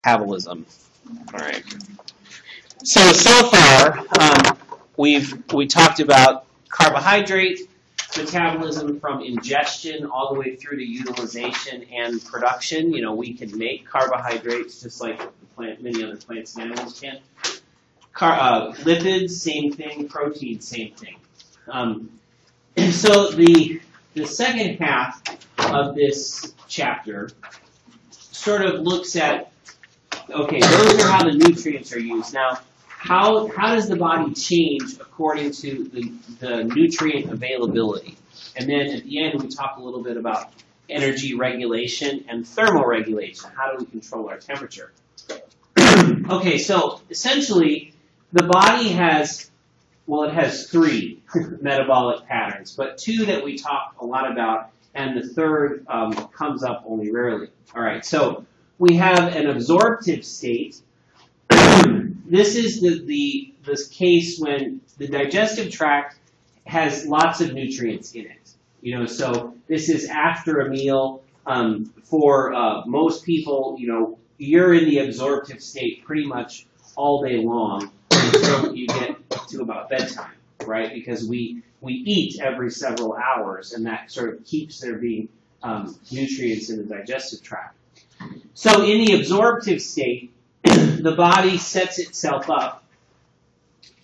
Metabolism. All right. So far, we talked about carbohydrate metabolism from ingestion all the way through to utilization and production. You know, we can make carbohydrates just like many other plants and animals can. Lipids, same thing. Protein, same thing. And so the second half of this chapter sort of looks at, okay, those are how the nutrients are used. Now, how does the body change according to the nutrient availability? And then at the end, we talk a little bit about energy regulation and thermal regulation. How do we control our temperature? Okay, so essentially, the body has, well, it has three metabolic patterns, but two that we talk a lot about, and the third comes up only rarely. All right, so we have an absorptive state. This is this case when the digestive tract has lots of nutrients in it. You know, so this is after a meal. For most people, you know, you're in the absorptive state pretty much all day long until you get to about bedtime, right? Because we eat every several hours, and that sort of keeps there being nutrients in the digestive tract. So in the absorptive state, the body sets itself up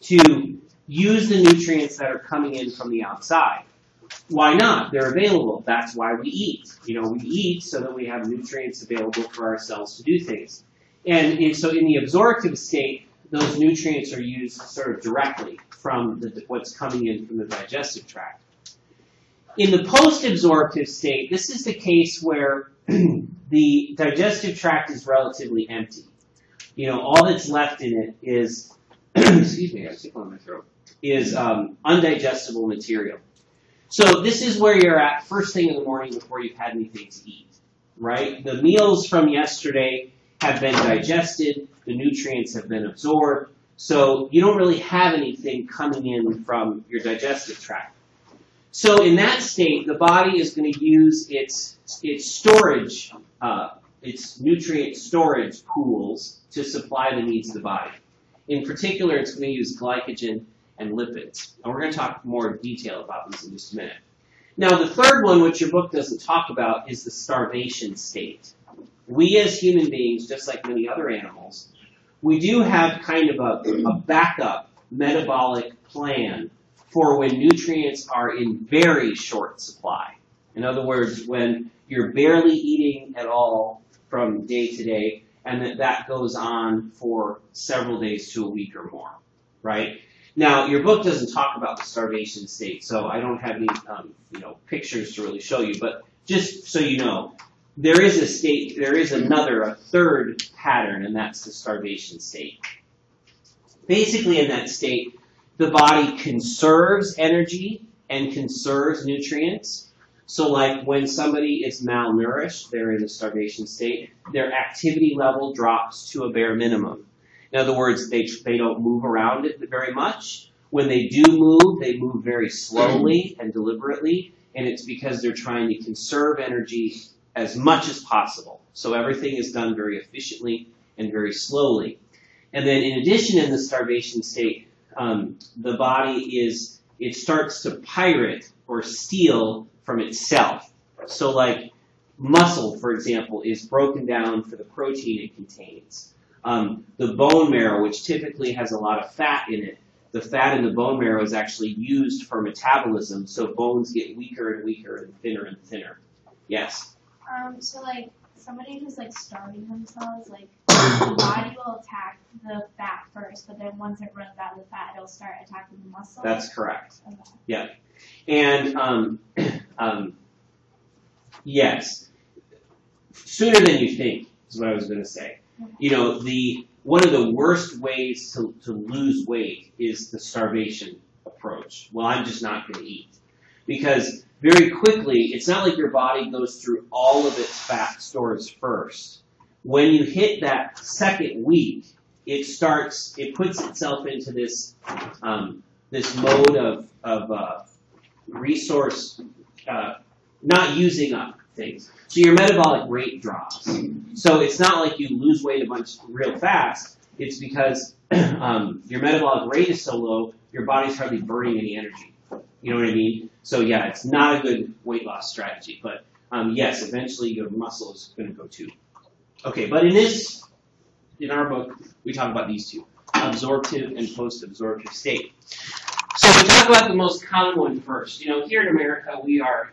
to use the nutrients that are coming in from the outside. Why not? They're available. That's why we eat. You know, we eat so that we have nutrients available for our cells to do things. And so in the absorptive state, those nutrients are used sort of directly from what's coming in from the digestive tract. In the post-absorptive state, this is the case where the digestive tract is relatively empty. You know, all that's left in it is, excuse me, I got a tickle in my throat, is undigestible material. So this is where you're at first thing in the morning before you've had anything to eat, right? The meals from yesterday have been digested, the nutrients have been absorbed, so you don't really have anything coming in from your digestive tract. So in that state, the body is going to use its storage, its nutrient storage pools to supply the needs of the body. In particular, it's going to use glycogen and lipids. And we're going to talk more in detail about these in just a minute. Now, the third one, which your book doesn't talk about, is the starvation state. We as human beings, just like many other animals, we do have kind of a backup metabolic plan for when nutrients are in very short supply. In other words, when you're barely eating at all from day to day, and that goes on for several days to a week or more, right? Now, your book doesn't talk about the starvation state, so I don't have any pictures to really show you, but just so you know, there is a state, a third pattern, and that's the starvation state. Basically, in that state, the body conserves energy and conserves nutrients. So like when somebody is malnourished, they're in a starvation state, their activity level drops to a bare minimum. In other words, they don't move around it very much. When they do move, they move very slowly and deliberately, and it's because they're trying to conserve energy as much as possible. So everything is done very efficiently and very slowly. And then in addition, in the starvation state, the body starts to pirate or steal from itself. So like muscle, for example, is broken down for the protein it contains. The bone marrow, which typically has a lot of fat in it, the fat in the bone marrow is actually used for metabolism, so bones get weaker and weaker and thinner. Yes? So like somebody who's like starving themselves, like the body will attack the fat first, but then once it runs out of the fat, it'll start attacking the muscle. That's correct. Okay. Yeah. And yes, sooner than you think is what I was going to say. Okay. You know, one of the worst ways to lose weight is the starvation approach. Well, I'm just not going to eat. Because very quickly, it's not like your body goes through all of its fat stores first. When you hit that second week, it puts itself into this mode of resource not using up things. So your metabolic rate drops. So it's not like you lose weight a bunch real fast. It's because your metabolic rate is so low, your body's hardly burning any energy. You know what I mean? So yeah, it's not a good weight loss strategy. But yes, eventually your muscle is going to go too. Okay, but in our book, we talk about these two, absorptive and post-absorptive state. So we talk about the most common one first. You know, here in America, we are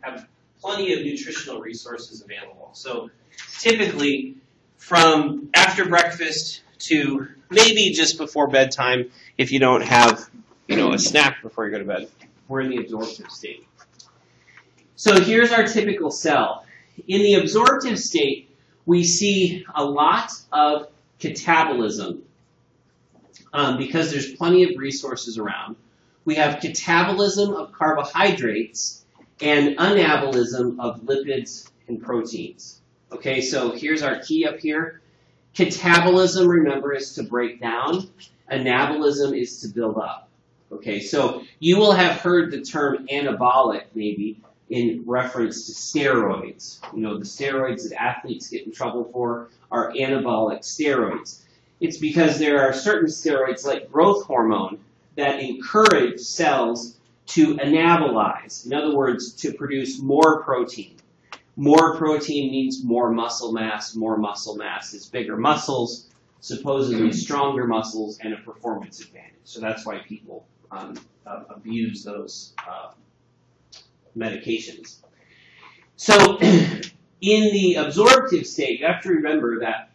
have plenty of nutritional resources available. So typically, from after breakfast to maybe just before bedtime, if you don't have, you know, a snack before you go to bed, we're in the absorptive state. So here's our typical cell. In the absorptive state, we see a lot of catabolism because there's plenty of resources around. We have catabolism of carbohydrates and anabolism of lipids and proteins. Okay, so here's our key up here. Catabolism, remember, is to break down. Anabolism is to build up. Okay, so you will have heard the term anabolic, maybe, in reference to steroids. You know, the steroids that athletes get in trouble for are anabolic steroids. It's because there are certain steroids, like growth hormone, that encourage cells to anabolize. In other words, to produce more protein. More protein means more muscle mass. More muscle mass is bigger muscles, supposedly stronger muscles, and a performance advantage. So that's why people abuse those medications. So in the absorptive state, you have to remember that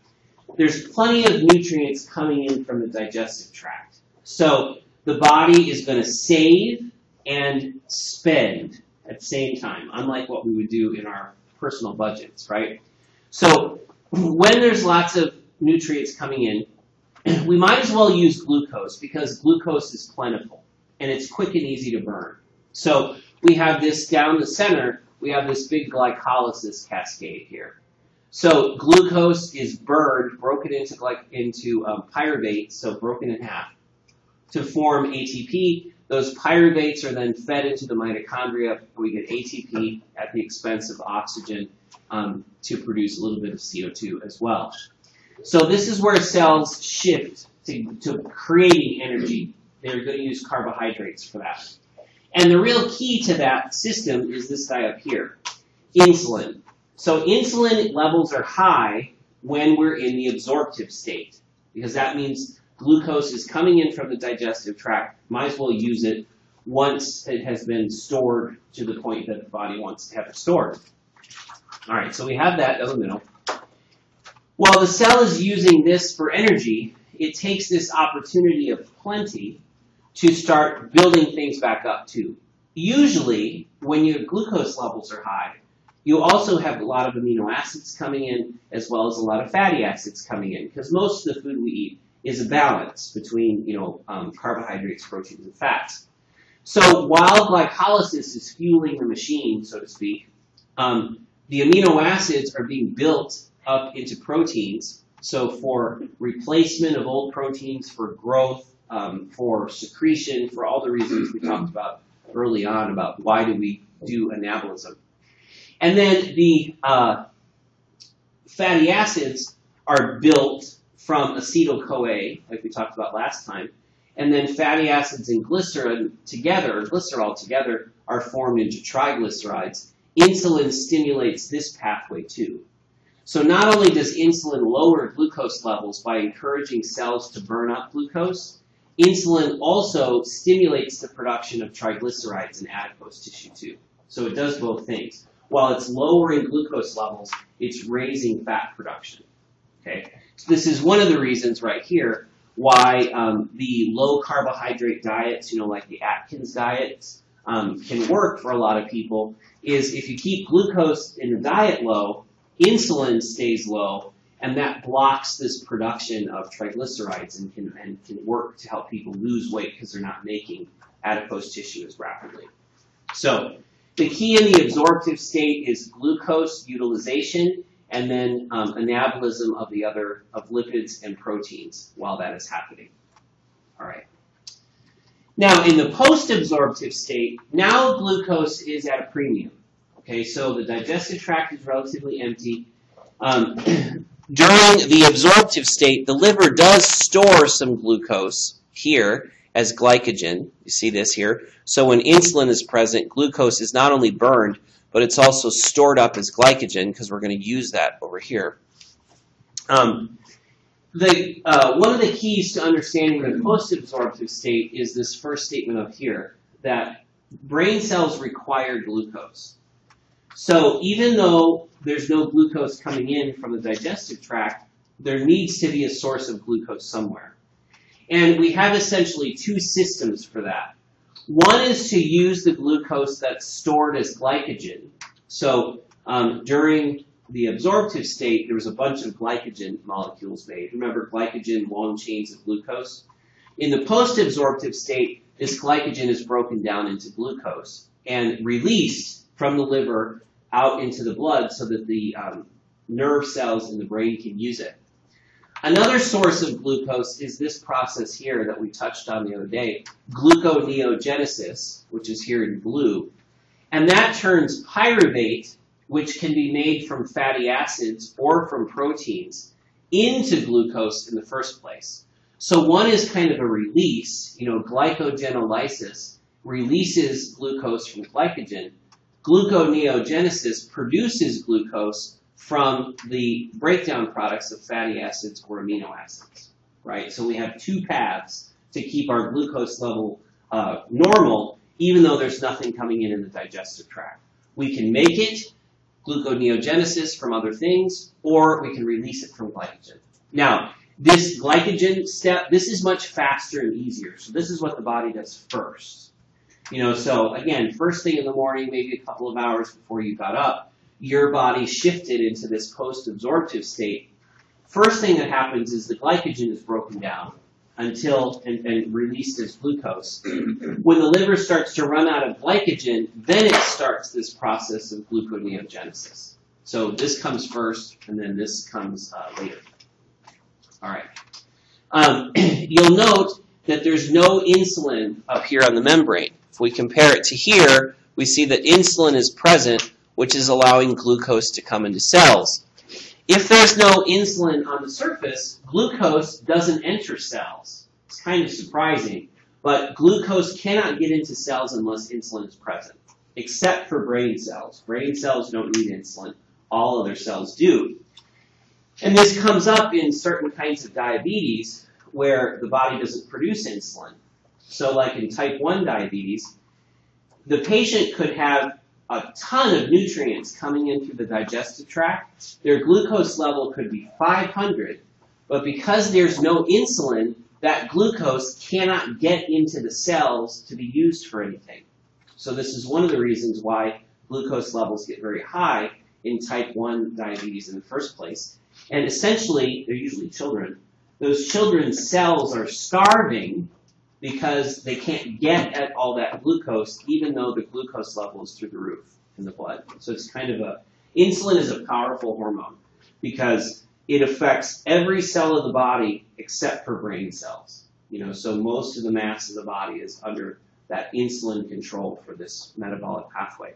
there's plenty of nutrients coming in from the digestive tract. So the body is going to save and spend at the same time, unlike what we would do in our personal budgets, right? So when there's lots of nutrients coming in, we might as well use glucose because glucose is plentiful and it's quick and easy to burn. So we have this down the center, we have this big glycolysis cascade here. So glucose is burned, broken into pyruvate, so broken in half, to form ATP. Those pyruvates are then fed into the mitochondria. We get ATP at the expense of oxygen to produce a little bit of CO2 as well. So this is where cells shift to creating energy. They're going to use carbohydrates for that. And the real key to that system is this guy up here, insulin. So insulin levels are high when we're in the absorptive state, because that means glucose is coming in from the digestive tract. Might as well use it once it has been stored to the point that the body wants to have it stored. All right, so we have that in the middle. While the cell is using this for energy, it takes this opportunity of plenty to start building things back up too. Usually, when your glucose levels are high, you also have a lot of amino acids coming in, as well as a lot of fatty acids coming in, because most of the food we eat is a balance between, carbohydrates, proteins, and fats. So while glycolysis is fueling the machine, so to speak, the amino acids are being built up into proteins. So for replacement of old proteins, for growth, for secretion, for all the reasons we talked about early on about why do we do anabolism. And then the fatty acids are built from acetyl-CoA, like we talked about last time, and then fatty acids and glycerol together are formed into triglycerides. Insulin stimulates this pathway too. So not only does insulin lower glucose levels by encouraging cells to burn up glucose, insulin also stimulates the production of triglycerides in adipose tissue too. So it does both things. While it's lowering glucose levels, it's raising fat production. Okay? So this is one of the reasons right here why the low carbohydrate diets, like the Atkins diets, can work for a lot of people, is if you keep glucose in the diet low, insulin stays low, and that blocks this production of triglycerides and can work to help people lose weight because they're not making adipose tissue as rapidly. So the key in the absorptive state is glucose utilization and then anabolism of of lipids and proteins while that is happening. All right. Now in the post-absorptive state, now glucose is at a premium. Okay, so the digestive tract is relatively empty. During the absorptive state, the liver does store some glucose here as glycogen. You see this here. So when insulin is present, glucose is not only burned, but it's also stored up as glycogen because we're going to use that over here. One of the keys to understanding the post-absorptive state is this first statement up here, that brain cells require glucose. So even though there's no glucose coming in from the digestive tract, there needs to be a source of glucose somewhere. And we have essentially two systems for that. One is to use the glucose that's stored as glycogen. So during the absorptive state, there was a bunch of glycogen molecules made. Remember, glycogen, long chains of glucose. In the post-absorptive state, this glycogen is broken down into glucose and released from the liver out into the blood so that the nerve cells in the brain can use it. Another source of glucose is this process here that we touched on the other day, gluconeogenesis, which is here in blue. And that turns pyruvate, which can be made from fatty acids or from proteins, into glucose in the first place. So one is kind of a release, glycogenolysis releases glucose from glycogen. Gluconeogenesis produces glucose from the breakdown products of fatty acids or amino acids, right? So we have two paths to keep our glucose level normal, even though there's nothing coming in the digestive tract. We can make it, gluconeogenesis, from other things, or we can release it from glycogen. Now, this glycogen step, this is much faster and easier. So this is what the body does first. So again, first thing in the morning, maybe a couple of hours before you got up, your body shifted into this post-absorptive state. First thing that happens is the glycogen is broken down and released as glucose. When the liver starts to run out of glycogen, then it starts this process of gluconeogenesis. So this comes first, and then this comes later. All right. You'll note that there's no insulin up here on the membrane. If we compare it to here, we see that insulin is present, which is allowing glucose to come into cells. If there's no insulin on the surface, glucose doesn't enter cells. It's kind of surprising, but glucose cannot get into cells unless insulin is present, except for brain cells. Brain cells don't need insulin. All other cells do. And this comes up in certain kinds of diabetes where the body doesn't produce insulin. So like in type 1 diabetes, the patient could have a ton of nutrients coming in through the digestive tract. Their glucose level could be 500, but because there's no insulin, that glucose cannot get into the cells to be used for anything. So this is one of the reasons why glucose levels get very high in type 1 diabetes in the first place. And essentially, they're usually children. Those children's cells are starving because they can't get at all that glucose, even though the glucose level is through the roof in the blood. So it's kind of insulin is a powerful hormone because it affects every cell of the body except for brain cells. So most of the mass of the body is under that insulin control for this metabolic pathway.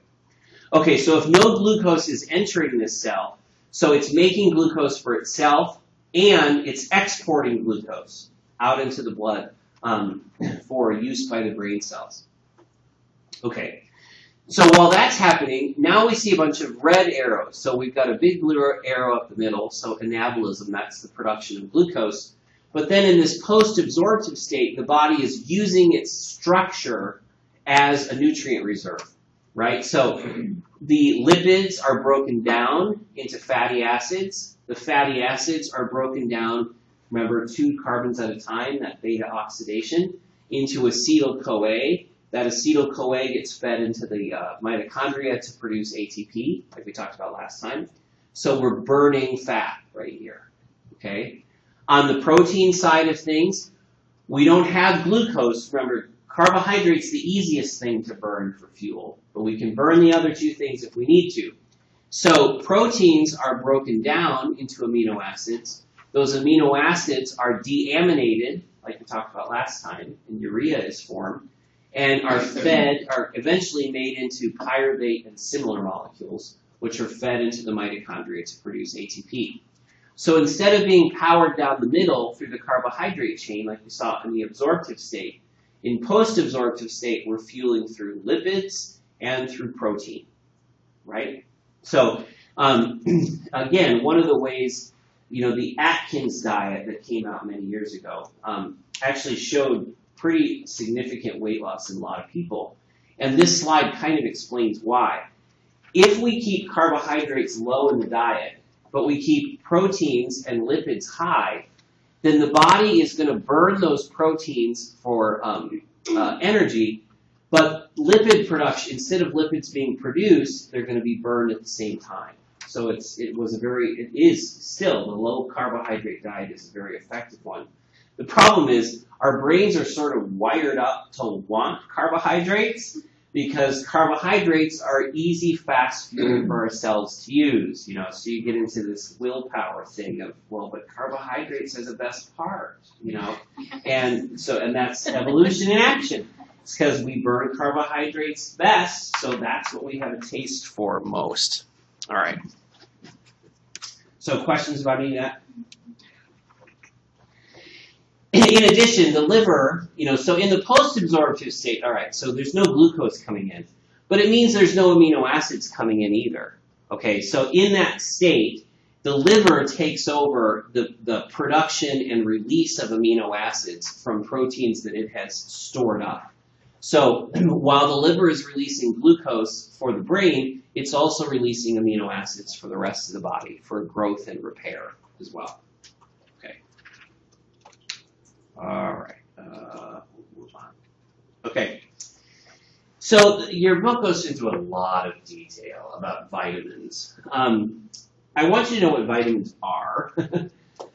Okay, so if no glucose is entering this cell, so it's making glucose for itself and it's exporting glucose out into the blood for use by the brain cells. Okay, so while that's happening, now we see a bunch of red arrows. So we've got a big blue arrow up the middle, so anabolism, that's the production of glucose. But then in this post-absorptive state, the body is using its structure as a nutrient reserve, right? So the lipids are broken down into fatty acids. The fatty acids are broken down, remember, 2 carbons at a time, that beta oxidation, into acetyl-CoA. That acetyl-CoA gets fed into the mitochondria to produce ATP, like we talked about last time. So we're burning fat right here, okay? On the protein side of things, we don't have glucose. Remember, carbohydrate's the easiest thing to burn for fuel, but we can burn the other 2 things if we need to. So proteins are broken down into amino acids. Those amino acids are deaminated, like we talked about last time, and urea is formed. and are eventually made into pyruvate and similar molecules, which are fed into the mitochondria to produce ATP. So instead of being powered down the middle through the carbohydrate chain like we saw in the absorptive state, in post-absorptive state, we're fueling through lipids and through protein, right? So again, one of the ways, the Atkins diet that came out many years ago actually showed pretty significant weight loss in a lot of people. And this slide kind of explains why. If we keep carbohydrates low in the diet, but we keep proteins and lipids high, then the body is going to burn those proteins for energy, but lipid production, instead of lipids being produced, they're going to be burned at the same time. So it is still, the low carbohydrate diet is a very effective one. The problem is our brains are sort of wired up to want carbohydrates because carbohydrates are easy, fast fuel for our cells to use. So you get into this willpower thing of, but carbohydrates are the best part, and that's evolution in action. It's because we burn carbohydrates best, so that's what we have a taste for most. All right. So questions about any of that? In addition, the liver, so in the post-absorptive state, all right, so there's no glucose coming in, but it means there's no amino acids coming in either. Okay, so in that state, the liver takes over the production and release of amino acids from proteins that it has stored up. So while the liver is releasing glucose for the brain, it's also releasing amino acids for the rest of the body for growth and repair as well. All right, we'll move on. Okay, so your book goes into a lot of detail about vitamins. I want you to know what vitamins are.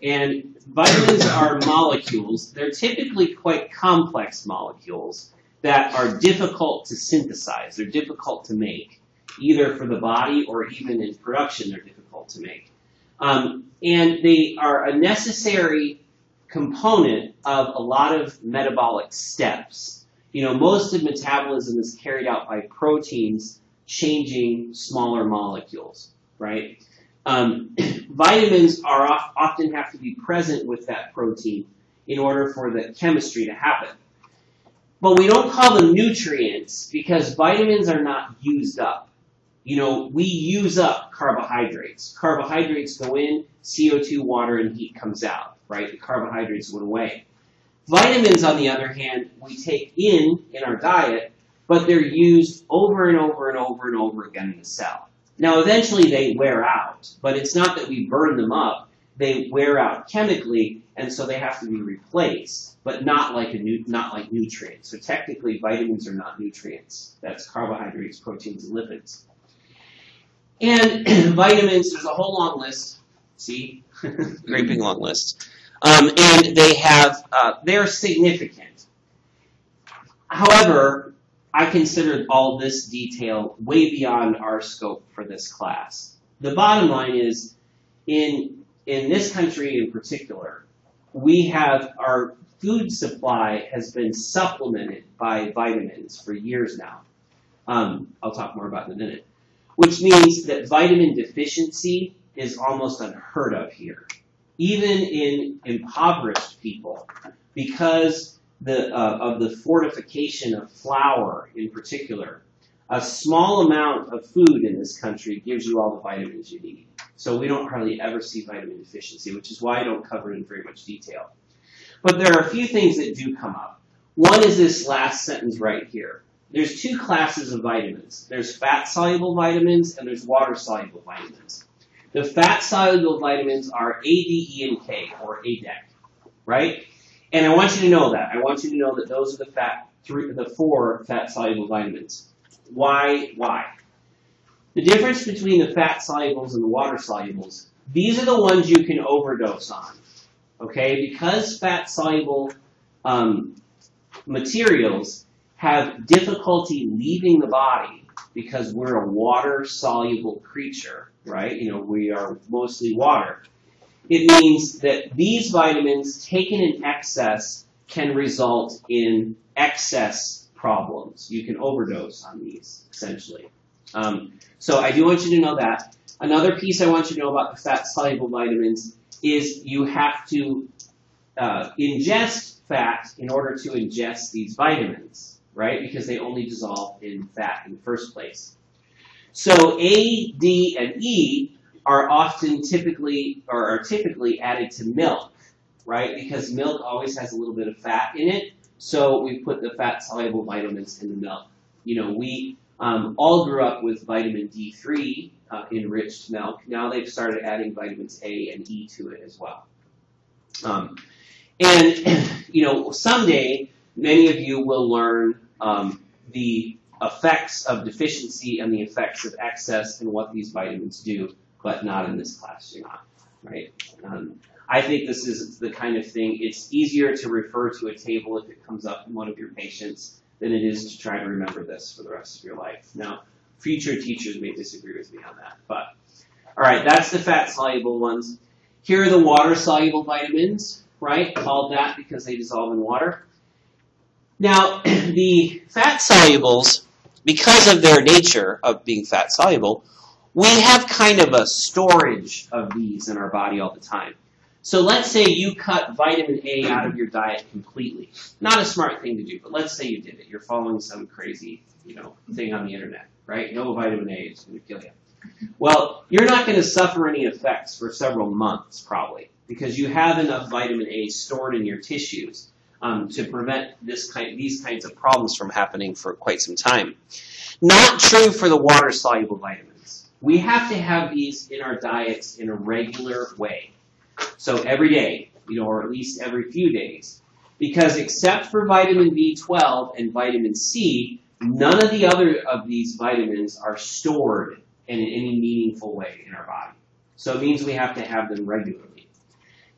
And vitamins are molecules. They're typically quite complex molecules that are difficult to synthesize. They're difficult to make, either for the body or even in production they're difficult to make. And they are a necessary component of a lot of metabolic steps. Most of metabolism is carried out by proteins changing smaller molecules, right? Vitamins often have to be present with that protein in order for the chemistry to happen. But we don't call them nutrients because vitamins are not used up. We use up carbohydrates. Carbohydrates go in, CO2, water, and heat comes out. Right? The carbohydrates went away. Vitamins, on the other hand, we take in our diet, but they're used over and over and over and over again in the cell. Now, eventually they wear out, but it's not that we burn them up. They wear out chemically, and so they have to be replaced, but not like nutrients. So technically, vitamins are not nutrients. That's carbohydrates, proteins, and lipids. And vitamins, there's a whole long list. See? Great big long list. And they're significant. However, I considered all this detail way beyond our scope for this class. The bottom line is, in this country in particular, our food supply has been supplemented by vitamins for years now. I'll talk more about it in a minute. Which means that vitamin deficiency is almost unheard of here, even in impoverished people, because of the fortification of flour in particular. A small amount of food in this country gives you all the vitamins you need. So we don't hardly ever see vitamin deficiency, which is why I don't cover it in very much detail. But there are a few things that do come up. One is this last sentence right here. There's two classes of vitamins. There's fat-soluble vitamins and there's water-soluble vitamins. The fat-soluble vitamins are A, D, E, and K, or ADEC, right? And I want you to know that. I want you to know that those are the four fat-soluble vitamins. Why? The difference between the fat-solubles and the water-solubles, these are the ones you can overdose on, okay? Because fat-soluble materials have difficulty leaving the body because we're a water-soluble creature, right? We are mostly water. It means that these vitamins taken in excess can result in excess problems. You can overdose on these, essentially. So I do want you to know that. Another piece I want you to know about the fat-soluble vitamins is you have to ingest fat in order to ingest these vitamins, right? Because they only dissolve in fat in the first place. So A, D, and E are typically added to milk, right? Because milk always has a little bit of fat in it, so we put the fat-soluble vitamins in the milk. You know, we all grew up with vitamin D3 enriched milk. Now they've started adding vitamins A and E to it as well. And, you know, someday, many of you will learn the effects of deficiency and the effects of excess and what these vitamins do, but not in this class, you're not, right? I think this is the kind of thing, it's easier to refer to a table if it comes up in one of your patients than it is to try to remember this for the rest of your life. Now, future teachers may disagree with me on that, but, all right, that's the fat-soluble ones. Here are the water-soluble vitamins, right, called that because they dissolve in water. Now, the fat solubles, because of their nature of being fat soluble, we have kind of a storage of these in our body all the time. So let's say you cut vitamin A out of your diet completely. Not a smart thing to do, but let's say you did it. You're following some crazy, thing on the internet, right? No vitamin A is going to kill you. Well, you're not going to suffer any effects for several months, probably, because you have enough vitamin A stored in your tissues to prevent these kinds of problems from happening for quite some time. Not true for the water-soluble vitamins. We have to have these in our diets in a regular way. So every day, or at least every few days. Because except for vitamin B12 and vitamin C, none of the other of these vitamins are stored in any meaningful way in our body. So it means we have to have them regularly.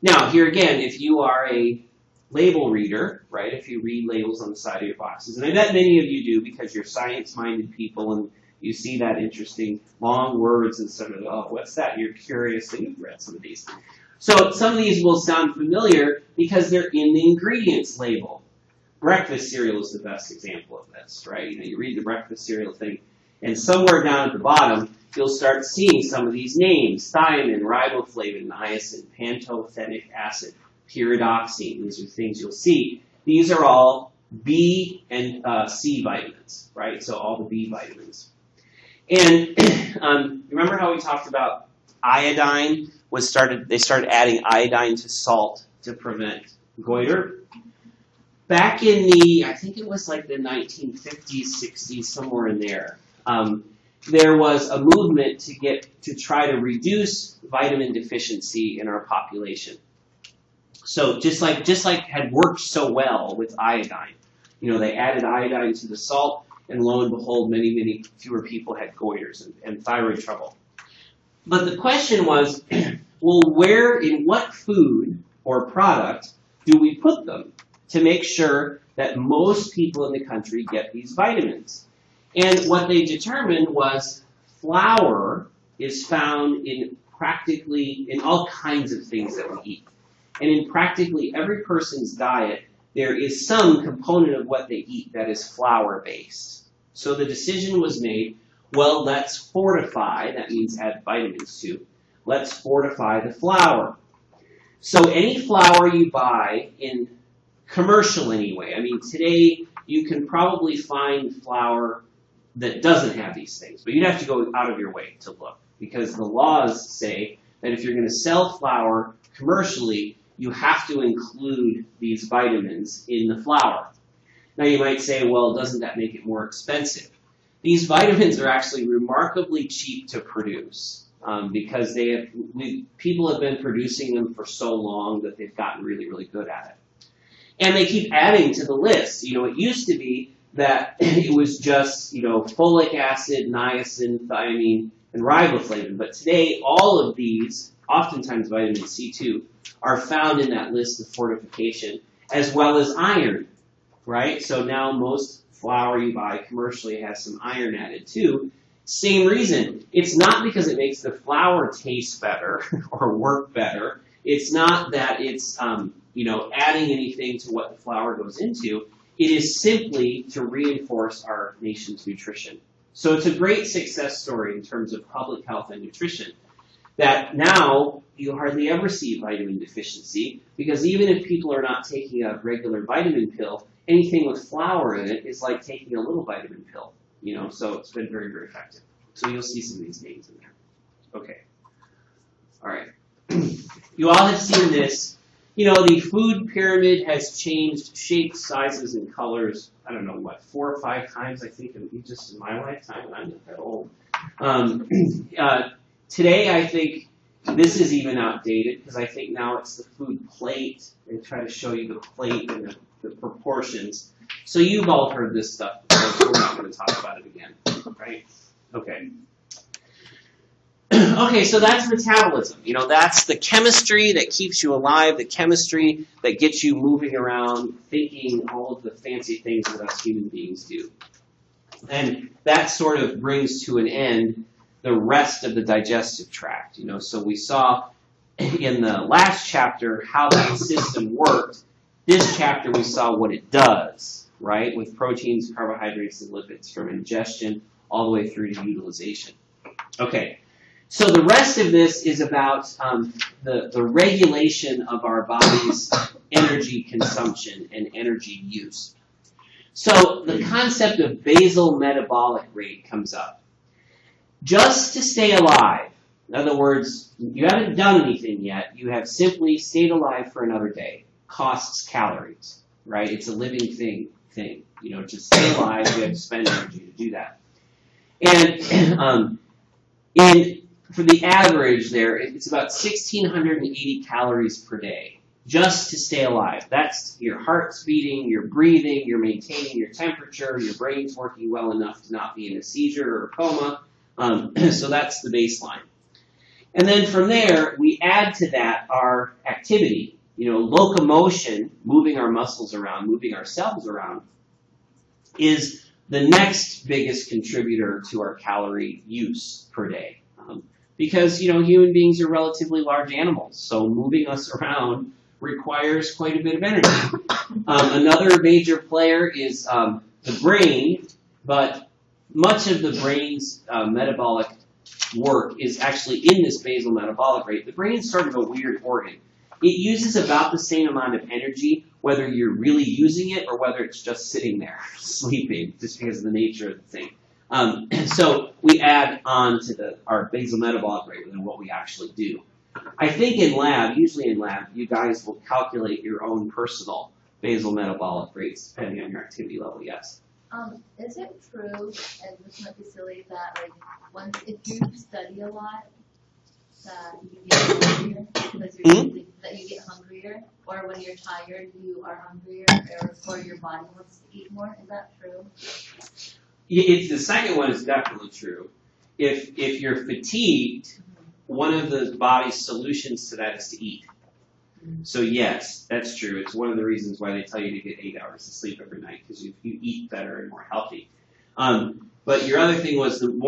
Now, here again, if you are a label reader, right, if you read labels on the side of your boxes, and I bet many of you do because you're science-minded people and you see that interesting long words and sort of, oh, what's that? You're curious and you've read some of these. So some of these will sound familiar because they're in the ingredients label. Breakfast cereal is the best example of this, right? You read the breakfast cereal thing, and somewhere down at the bottom, you'll start seeing some of these names: thiamine, riboflavin, niacin, pantothenic acid, pyridoxine. These are things you'll see. These are all B and C vitamins, right? So all the B vitamins. And remember how we talked about iodine? They started adding iodine to salt to prevent goiter. Back in I think it was like the 1950s, 60s, somewhere in there, there was a movement to try to reduce vitamin deficiency in our population. So just like had worked so well with iodine, they added iodine to the salt, and lo and behold, many, many fewer people had goiters and thyroid trouble. But the question was, well, where, in what food or product do we put them to make sure that most people in the country get these vitamins? And what they determined was flour is found in all kinds of things that we eat. And in practically every person's diet, there is some component of what they eat that is flour-based. So the decision was made, well, let's fortify, that means add vitamins to, let's fortify the flour. So any flour you buy in commercial anyway, I mean, today you can probably find flour that doesn't have these things, but you'd have to go out of your way to look, because the laws say that if you're going to sell flour commercially, you have to include these vitamins in the flour. Now you might say, well, doesn't that make it more expensive? These vitamins are actually remarkably cheap to produce because people have been producing them for so long that they've gotten really, really good at it. And they keep adding to the list. It used to be that it was just, folic acid, niacin, thiamine, and riboflavin. But today, all of these, oftentimes vitamin C too, are found in that list of fortification, as well as iron, right? So now most flour you buy commercially has some iron added too. Same reason. It's not because it makes the flour taste better or work better. It's not that it's, adding anything to what the flour goes into. It is simply to reinforce our nation's nutrition. So it's a great success story in terms of public health and nutrition, that now you hardly ever see vitamin deficiency, because even if people are not taking a regular vitamin pill, anything with flour in it is like taking a little vitamin pill, so it's been very, very effective. So you'll see some of these names in there. Okay. All right. You all have seen this. The food pyramid has changed shapes, sizes, and colors, I don't know, 4 or 5 times, I think, just in my lifetime, and I'm not that old. Today, I think this is even outdated, because I think now it's the food plate. They try to show you the plate and the proportions. So you've all heard this stuff before, so we're not going to talk about it again, right? Okay. Okay, so that's metabolism. That's the chemistry that keeps you alive, the chemistry that gets you moving around, thinking, all of the fancy things that us human beings do. And that sort of brings to an end the rest of the digestive tract. So we saw in the last chapter how that system worked. This chapter we saw what it does, right, with proteins, carbohydrates, and lipids from ingestion all the way through to utilization. Okay. So the rest of this is about the regulation of our body's energy consumption and energy use. So the concept of basal metabolic rate comes up. Just to stay alive, in other words, you haven't done anything yet, you have simply stayed alive for another day, costs calories, right? It's a living thing. To stay alive, you have to spend energy to do that. And for the average there, it's about 1,680 calories per day, just to stay alive. That's your heart's beating, you're breathing, you're maintaining your temperature, your brain's working well enough to not be in a seizure or a coma. So that's the baseline. And then from there, we add to that our activity. Locomotion, moving our muscles around, moving our cells around, is the next biggest contributor to our calorie use per day. Because, human beings are relatively large animals, so moving us around requires quite a bit of energy. Another major player is the brain, but much of the brain's metabolic work is actually in this basal metabolic rate. The brain's sort of a weird organ. It uses about the same amount of energy, whether you're really using it or whether it's just sitting there, sleeping, just because of the nature of the thing. So we add on to our basal metabolic rate than what we actually do. I think usually in lab, you guys will calculate your own personal basal metabolic rates depending on your activity level, yes? Is it true, and this might be silly, that if you study a lot, that you get hungrier because that you get hungrier, or when you're tired you are hungrier, or your body wants to eat more? Is that true? The second one is definitely true. If you're fatigued, one of the body's solutions to that is to eat. So yes, that's true. It's one of the reasons why they tell you to get 8 hours of sleep every night, because you eat better and more healthy. But your other thing was in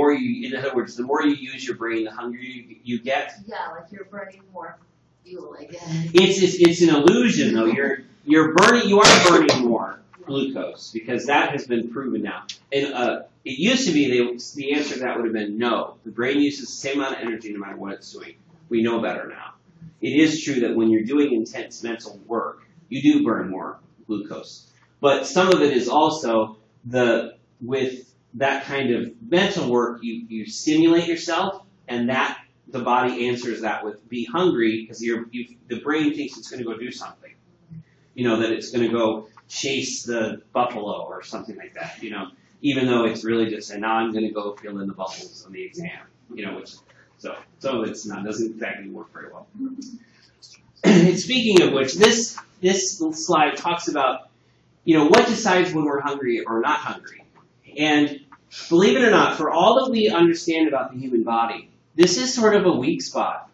other words, the more you use your brain, the hungrier you get. Yeah, like you're burning more fuel, I guess. It's an illusion though. You are burning more glucose, because that has been proven now. And it used to be the answer to that would have been no. The brain uses the same amount of energy no matter what it's doing. We know better now. It is true that when you're doing intense mental work, you do burn more glucose. But some of it is also with that kind of mental work, you stimulate yourself, and the body answers that with be hungry, because the brain thinks it's going to go do something. That it's going to go chase the buffalo or something like that, even though it's really just, and now I'm going to go fill in the bubbles on the exam, so it's not, doesn't exactly work very well. And speaking of which, this slide talks about, what decides when we're hungry or not hungry. And believe it or not, for all that we understand about the human body, this is sort of a weak spot.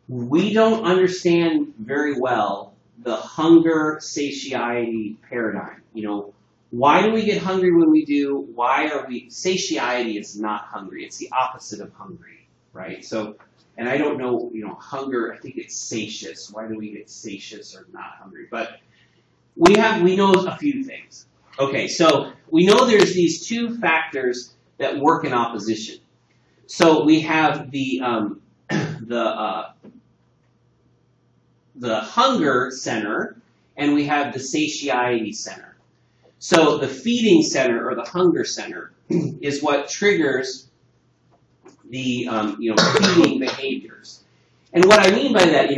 We don't understand very well the hunger satiety paradigm. Why do we get hungry when we do? Satiety is not hungry. It's the opposite of hungry, right? So, and I don't know, hunger, I think it's satious. Why do we get satious or not hungry? But we know a few things. Okay, so we know there's these two factors that work in opposition. So we have the hunger center, and we have the satiety center. So the feeding center, or the hunger center, is what triggers the feeding behaviors. And what I mean by that,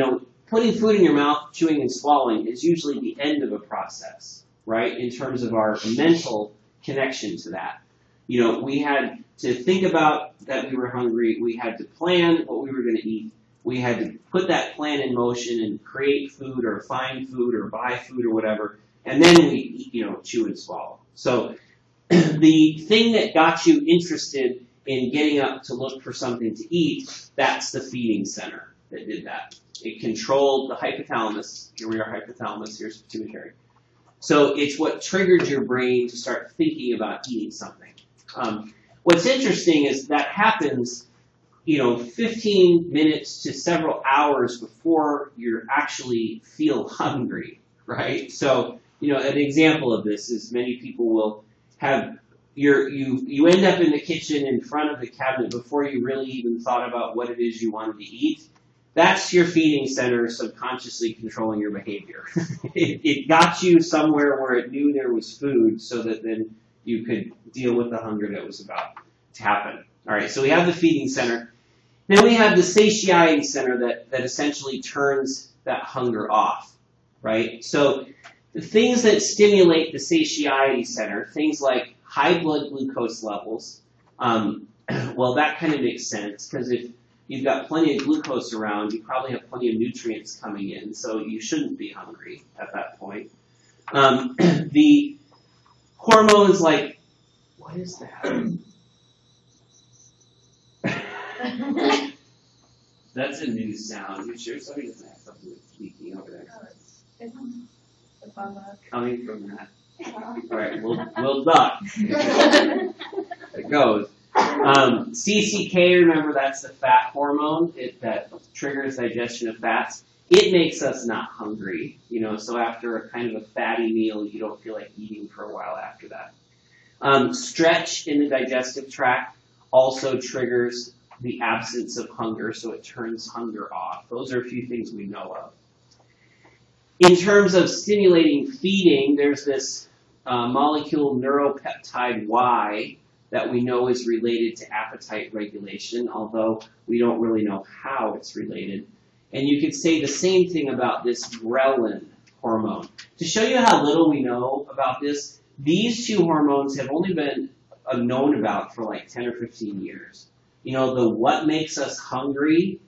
putting food in your mouth, chewing and swallowing, is usually the end of a process, right? In terms of our mental connection to that. We had to think about that we were hungry. We had to plan what we were going to eat. We had to put that plan in motion and create food or find food or buy food or whatever. And then we, chew and swallow. So the thing that got you interested in getting up to look for something to eat, that's the feeding center that did that. It controlled the hypothalamus. Here we are, hypothalamus. Here's pituitary. So it's what triggered your brain to start thinking about eating something. What's interesting is that happens, 15 minutes to several hours before you actually feel hungry, right? So, an example of this is many people will have you end up in the kitchen in front of the cabinet before you really even thought about what it is you wanted to eat. That's your feeding center subconsciously controlling your behavior. It got you somewhere where it knew there was food so that then you could deal with the hunger that was about to happen. All right, so we have the feeding center. Then we have the satiety center that essentially turns that hunger off, right? So the things that stimulate the satiety center, things like high blood glucose levels, well, that kind of makes sense because if you've got plenty of glucose around, you probably have plenty of nutrients coming in, so you shouldn't be hungry at that point. The hormones like, what is that? That's a new sound. You sure somebody doesn't have something that's leaking over there? Coming from that. All right, we'll duck. It goes. CCK, remember, that's the fat hormone that triggers digestion of fats. It makes us not hungry, so after a kind of a fatty meal, you don't feel like eating for a while after that. Stretch in the digestive tract also triggers the absence of hunger, so it turns hunger off. Those are a few things we know of. In terms of stimulating feeding, there's this molecule neuropeptide Y that we know is related to appetite regulation, although we don't really know how it's related. And you could say the same thing about this ghrelin hormone. To show you how little we know about this, these two hormones have only been known about for like 10 or 15 years. The what makes us hungry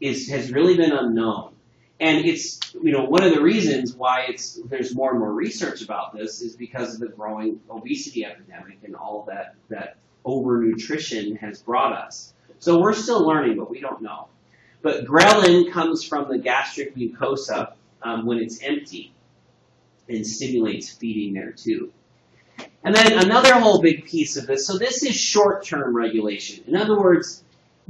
has really been unknown. And it's, one of the reasons why there's more and more research about this is because of the growing obesity epidemic and all that overnutrition has brought us. So we're still learning, but we don't know. But ghrelin comes from the gastric mucosa when it's empty and stimulates feeding there too. And then another whole big piece of this, so this is short-term regulation. In other words,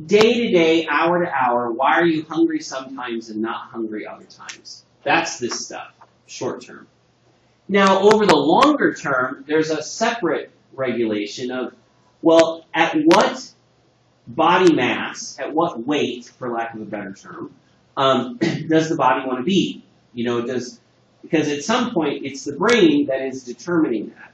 day to day, hour to hour, why are you hungry sometimes and not hungry other times? That's this stuff, short term. Now, over the longer term, there's a separate regulation of, well, at what body mass, at what weight, for lack of a better term, does the body want to be? Because at some point, it's the brain that is determining that.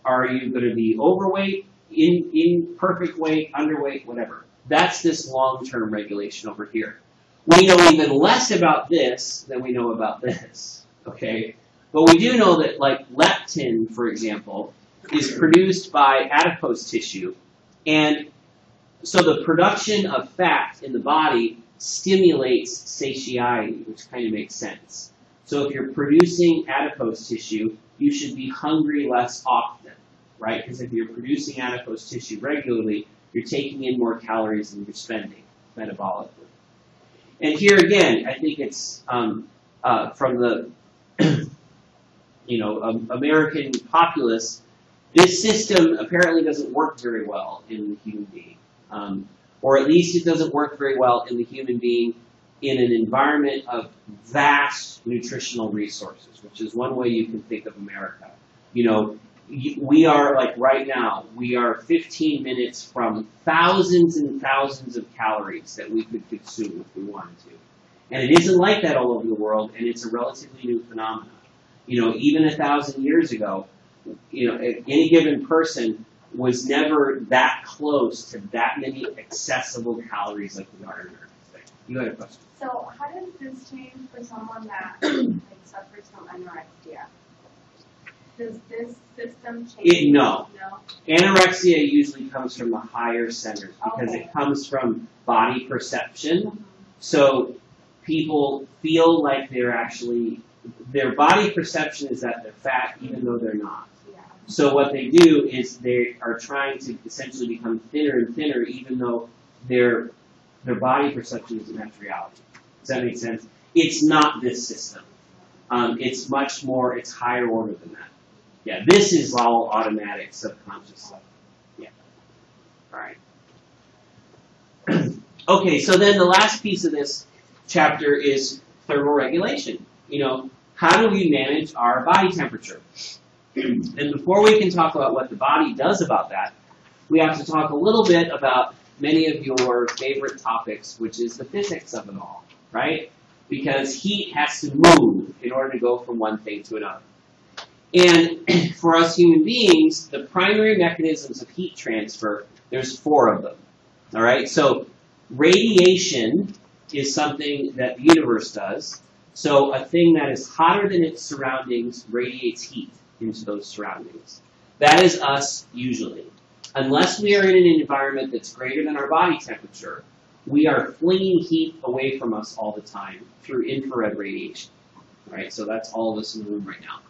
Are you going to be overweight, in perfect weight, underweight, whatever? That's this long-term regulation over here. We know even less about this than we know about this, okay? But we do know that, like, leptin, for example, is produced by adipose tissue. And so the production of fat in the body stimulates satiety, which kind of makes sense. So if you're producing adipose tissue, you should be hungry less often, right? Because if you're producing adipose tissue regularly, you're taking in more calories than you're spending metabolically. And here again, I think it's from the American populace. This system apparently doesn't work very well in the human being, or at least it doesn't work very well in the human being in an environment of vast nutritional resources, which is one way you can think of America. we are, like right now, we are 15 minutes from thousands and thousands of calories that we could consume if we wanted to. And it isn't like that all over the world, and it's a relatively new phenomenon. Even 1,000 years ago, any given person was never that close to that many accessible calories like we are in America today. You had a question. So how does this change for someone that suffers from anorexia? Does this system change? No. Anorexia usually comes from the higher centers because it comes from body perception. So people feel like their body perception is that they're fat even though they're not. So what they do is they are trying to essentially become thinner and thinner even though their body perception isn't match reality. Does that make sense? It's not this system. It's much more, it's higher order than that. Yeah, this is all automatic, subconscious stuff. Yeah. All right. Okay, so then the last piece of this chapter is thermoregulation. How do we manage our body temperature? And before we can talk about what the body does about that, we have to talk a little bit about many of your favorite topics, which is the physics of it all, right? Because heat has to move in order to go from one thing to another. And for us human beings, the primary mechanisms of heat transfer, there's 4 of them. All right, so radiation is something that the universe does. So a thing that is hotter than its surroundings radiates heat into those surroundings. That is us usually. Unless we are in an environment that's greater than our body temperature, we are flinging heat away from us all the time through infrared radiation. All right, so that's all of us in the room right now.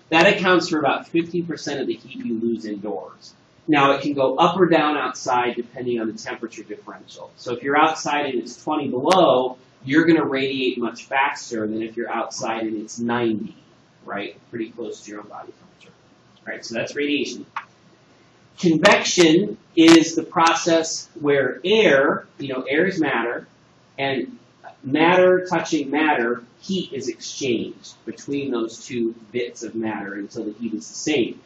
That accounts for about 50% of the heat you lose indoors. Now, it can go up or down outside depending on the temperature differential. So if you're outside and it's 20 below, you're going to radiate much faster than if you're outside and it's 90, right? Pretty close to your own body temperature. All right, so that's radiation. Convection is the process where air, air is matter, and matter touching matter, heat is exchanged between those 2 bits of matter until the heat is the same.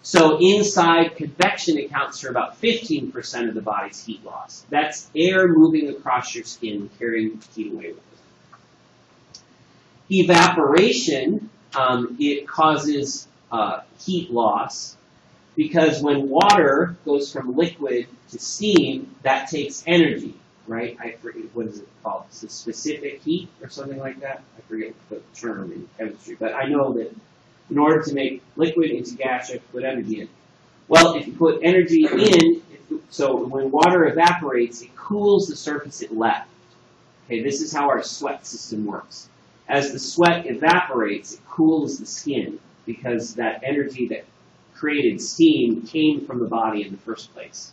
So inside, convection accounts for about 15% of the body's heat loss. That's air moving across your skin, carrying heat away with it. Evaporation, it causes heat loss because when water goes from liquid to steam, that takes energy, right? I forget, what is it called? It's a specific heat or something like that? I forget the term in chemistry, but I know that in order to make liquid into gas, you have to put energy in. Well, if you put energy in, so when water evaporates, it cools the surface it left. Okay, this is how our sweat system works. As the sweat evaporates, it cools the skin because that energy that created steam came from the body in the first place.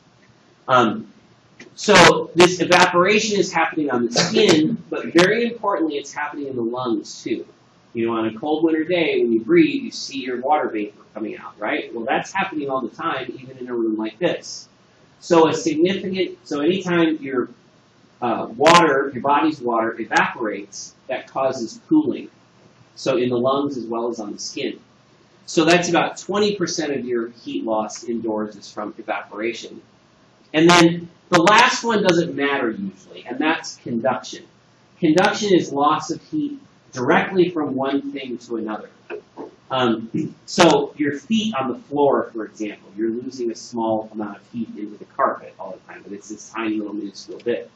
So this evaporation is happening on the skin, but very importantly, it's happening in the lungs too. On a cold winter day, when you breathe, you see your water vapor coming out, right? Well, that's happening all the time, even in a room like this. So anytime your body's water evaporates, that causes cooling. So in the lungs as well as on the skin. So that's about 20% of your heat loss indoors is from evaporation. And then the last one doesn't matter usually, and that's conduction. Conduction is loss of heat directly from one thing to another. So your feet on the floor, for example, you're losing a small amount of heat into the carpet all the time, but it's this tiny little minuscule bit.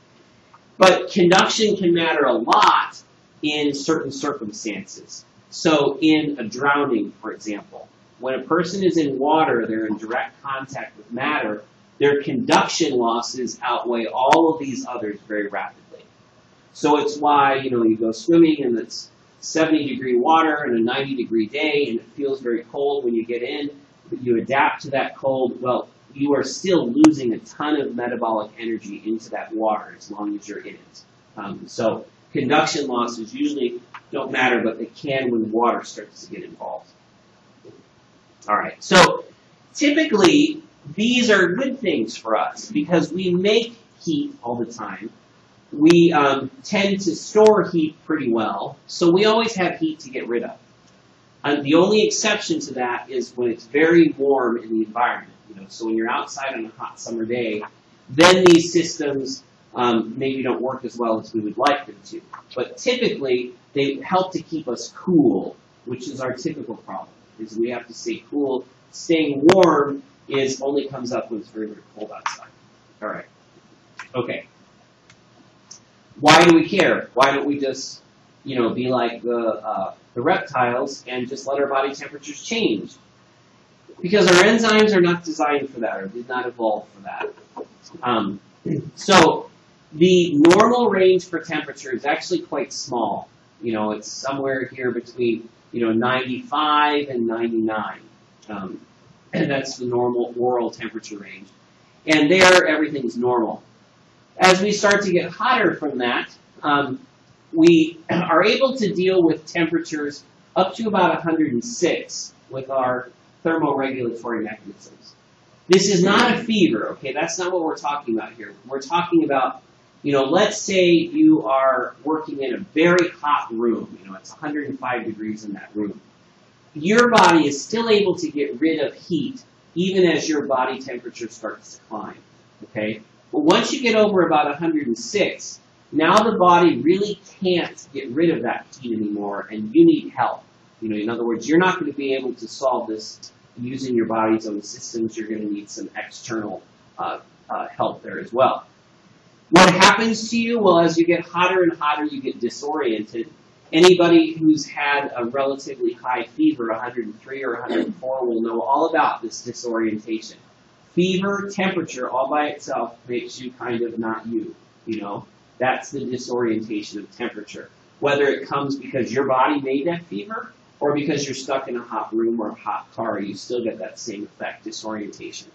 But conduction can matter a lot in certain circumstances. So in a drowning, for example, when a person is in water, they're in direct contact with matter, their conduction losses outweigh all of these others very rapidly. So it's why, you go swimming and it's 70-degree water and a 90-degree day and it feels very cold when you get in, but you adapt to that cold. Well, you are still losing a ton of metabolic energy into that water as long as you're in it. So conduction losses usually don't matter, but they can when water starts to get involved. All right, so typically these are good things for us because we make heat all the time. We tend to store heat pretty well, so we always have heat to get rid of. The only exception to that is when it's very warm in the environment. So when you're outside on a hot summer day, then these systems maybe don't work as well as we would like them to. But typically, they help to keep us cool, which is our typical problem, is we have to stay cool. Staying warm only comes up when it's very, very cold outside. All right. Okay. Why do we care? Why don't we just, be like the reptiles and just let our body temperatures change? Because our enzymes are not designed for that, or did not evolve for that. So the normal range for temperature is actually quite small. It's somewhere here between 95 and 99. And that's the normal oral temperature range. And there, everything's normal. As we start to get hotter from that, we are able to deal with temperatures up to about 106 with our thermoregulatory mechanisms. This is not a fever, okay? That's not what we're talking about here. We're talking about, let's say you are working in a very hot room. It's 105 degrees in that room. Your body is still able to get rid of heat even as your body temperature starts to climb, okay? But once you get over about 106, now the body really can't get rid of that heat anymore, and you need help. In other words, you're not going to be able to solve this using your body's own systems. You're going to need some external help there as well. What happens to you? Well, as you get hotter and hotter, you get disoriented. Anybody who's had a relatively high fever, 103 or 104, will know all about this disorientation. Fever, temperature, all by itself makes you kind of not you. That's the disorientation of temperature. Whether it comes because your body made that fever, or because you're stuck in a hot room or a hot car, you still get that same effect, disorientation.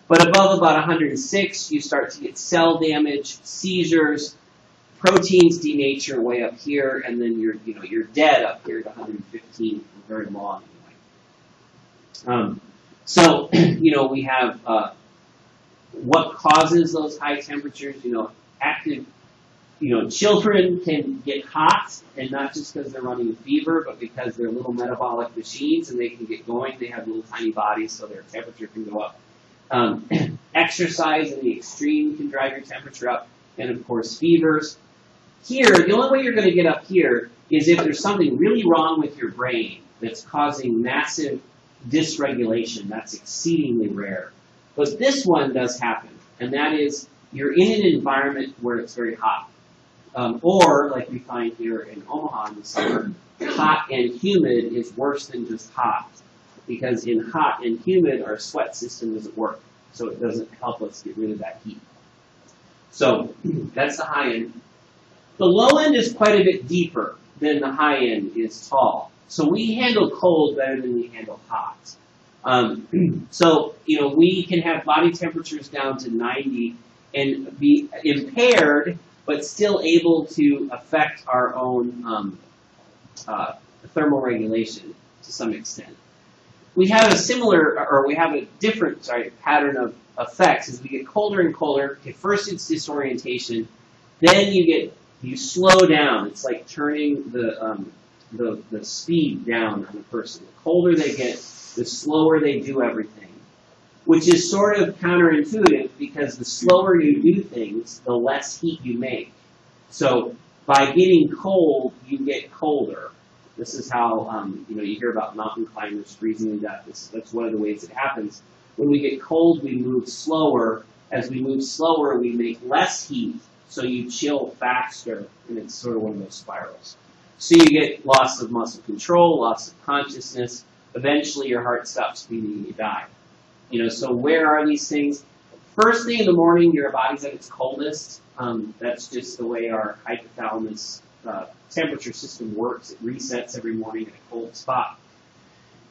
But above about 106, you start to get cell damage, seizures, proteins denature way up here, and then you're dead up here at 115 for very long. So we have what causes those high temperatures. Active. Children can get hot, and not just because they're running a fever, but because they're little metabolic machines, and they can get going. They have little tiny bodies, so their temperature can go up. Exercise in the extreme can drive your temperature up, and of course fevers. Here, the only way you're going to get up here is if there's something really wrong with your brain that's causing massive dysregulation. That's exceedingly rare. But this one does happen, and that is you're in an environment where it's very hot. Or, like we find here in Omaha in the summer, hot and humid is worse than just hot. Because in hot and humid, our sweat system doesn't work. So it doesn't help us get rid of that heat. So that's the high end. The low end is quite a bit deeper than the high end is tall. So we handle cold better than we handle hot. So, we can have body temperatures down to 90 and be impaired, but still able to affect our own thermoregulation to some extent. We have a different pattern of effects as we get colder and colder. Okay, first it's disorientation, then you slow down. It's like turning the speed down on a person. The colder they get, the slower they do everything, which is sort of counterintuitive because the slower you do things, the less heat you make. So by getting cold, you get colder. This is how you hear about mountain climbers freezing to death. That's one of the ways it happens. When we get cold, we move slower. As we move slower, we make less heat, so you chill faster, and it's sort of one of those spirals. So you get loss of muscle control, loss of consciousness. Eventually, your heart stops beating and you die. So where are these things? First thing in the morning, your body's at its coldest. That's just the way our hypothalamus temperature system works. It resets every morning at a cold spot.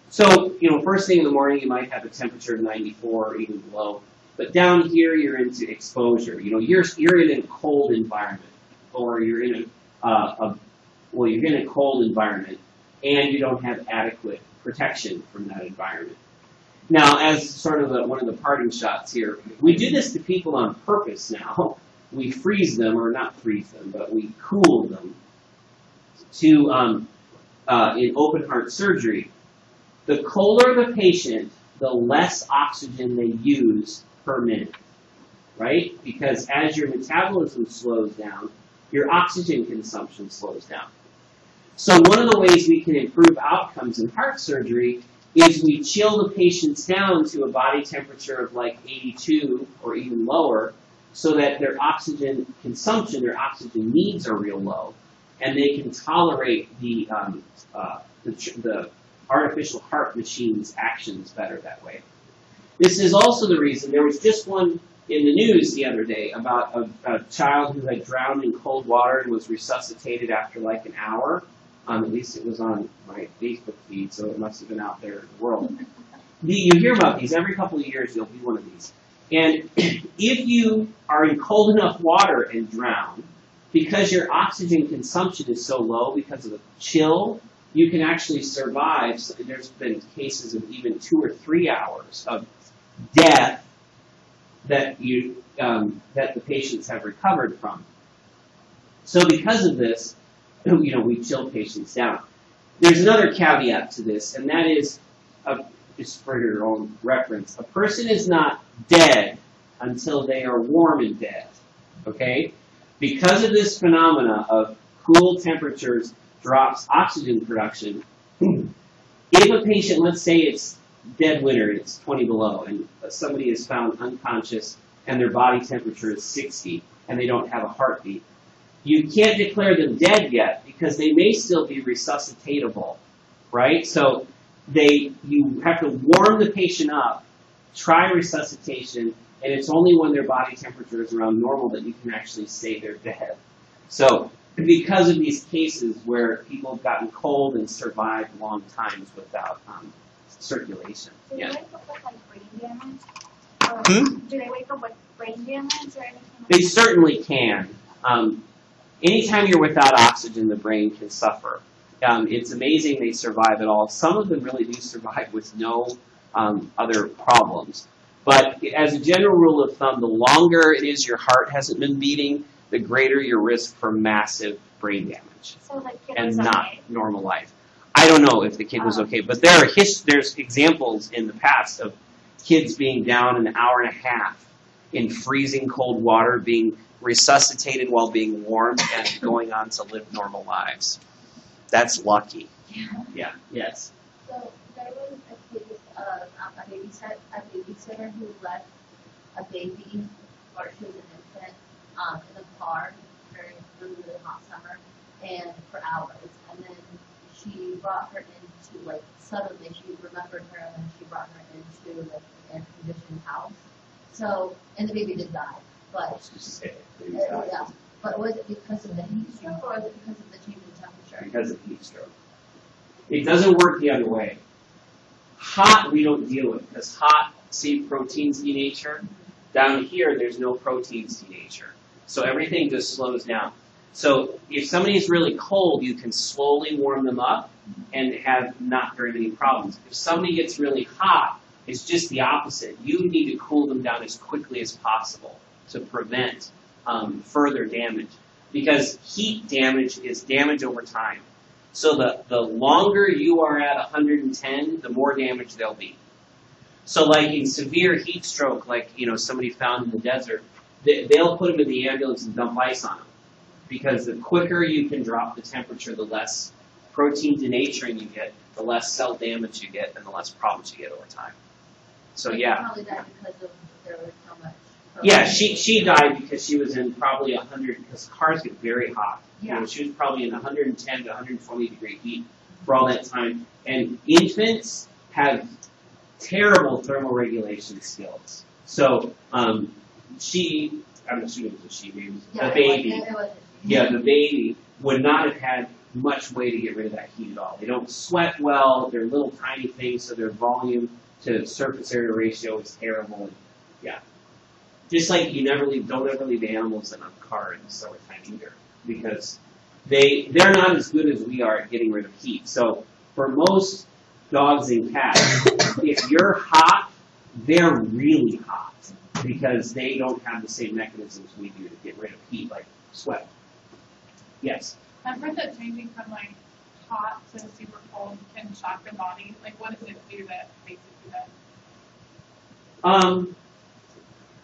So, first thing in the morning, you might have a temperature of 94 or even below. But down here, you're into exposure. You're in a cold environment, or you're in you're in a cold environment, and you don't have adequate protection from that environment. Now, as sort of one of the parting shots here, we do this to people on purpose now. We freeze them, or not freeze them, but we cool them to in open heart surgery, the colder the patient, the less oxygen they use per minute, right? Because as your metabolism slows down, your oxygen consumption slows down. So one of the ways we can improve outcomes in heart surgery is we chill the patients down to a body temperature of like 82 or even lower, so that their oxygen consumption, their oxygen needs are real low, and they can tolerate the artificial heart machine's actions better that way. This is also the reason, there was just one in the news the other day about a child who had drowned in cold water and was resuscitated after like an hour. At least it was on my Facebook feed, so it must have been out there in the world. You hear about these. Every couple of years there'll be one of these. And if you are in cold enough water and drown, because your oxygen consumption is so low because of the chill, you can actually survive. So there's been cases of even 2 or 3 hours of death that the patients have recovered from. So because of this, we chill patients down. There's another caveat to this, and that is, just for your own reference, a person is not dead until they are warm and dead, okay? Because of this phenomena of cool temperatures drops oxygen production, if a patient, let's say it's dead winter, it's 20 below, and somebody is found unconscious and their body temperature is 60 and they don't have a heartbeat, you can't declare them dead yet because they may still be resuscitatable, right? So you have to warm the patient up, try resuscitation, and it's only when their body temperature is around normal that you can actually say they're dead. So because of these cases where people have gotten cold and survived long times without circulation. Do they Yeah. wake up with like brain damage? Do they wake up with brain damage or anything? They certainly can. Anytime you're without oxygen, the brain can suffer. It's amazing they survive at all. Some of them really do survive with no other problems. But as a general rule of thumb, the longer it is your heart hasn't been beating, the greater your risk for massive brain damage So like kid and was not okay. normal life. I don't know if the kid was okay, but there's examples in the past of kids being down an hour and a half in freezing cold water, being resuscitated while being warmed, and going on to live normal lives. That's lucky. Yeah. Yes. So there was a case of a babysitter who left a baby, or she was an infant, in the car during really, really hot summer, and for hours. And then she brought her into, like, suddenly she remembered her, and then she brought her into, like, an air-conditioned house. So, and the baby did die, but yeah. But was it because of the heat stroke, or was it because of the change in temperature? Because of heat stroke. It doesn't work the other way. Hot, we don't deal with, because hot, see, proteins denature. Down here, there's no proteins denature. So everything just slows down. So if somebody's really cold, you can slowly warm them up and have not very many problems. If somebody gets really hot, it's just the opposite. You need to cool them down as quickly as possible to prevent further damage. Because heat damage is damage over time. So the longer you are at 110, the more damage there'll be. So like in severe heat stroke, like somebody found in the desert, they'll put them in the ambulance and dump ice on them. Because the quicker you can drop the temperature, the less protein denaturing you get, the less cell damage you get, and the less problems you get over time. So yeah. Probably died because of there was so much. Yeah, she died because she was in probably 100, because cars get very hot. Yeah. She was probably in 110 to 120 degree heat for all that time. And infants have terrible thermoregulation skills. So I'm assuming it was a she, maybe Yeah, the baby. It was. Yeah, the baby would not have had much way to get rid of that heat at all. They don't sweat well. They're little tiny things, so their volume to surface area ratio is terrible. And, yeah. Just like don't ever leave animals in a car in the summertime either, because they're not as good as we are at getting rid of heat. So for most dogs and cats, if you're hot, they're really hot because they don't have the same mechanisms we do to get rid of heat, like sweat. Yes. I've heard that changing from like hot to super cold can shock the body? Like, what does it do that makes it do that?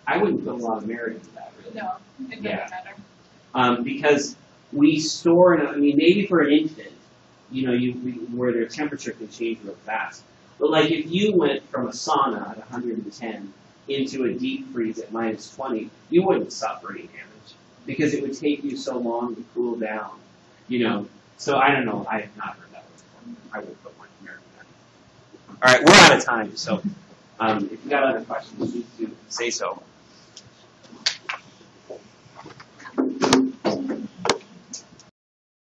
I wouldn't put a lot of merit into that, really. No, it doesn't matter. Because we store, maybe for an infant, where their temperature can change real fast. But like if you went from a sauna at 110 into a deep freeze at -20, you wouldn't suffer any damage because it would take you so long to cool down. So I don't know. I have not heard that before. I would put one merit in that. All right, we're out of time. So if you got other questions, please do say so.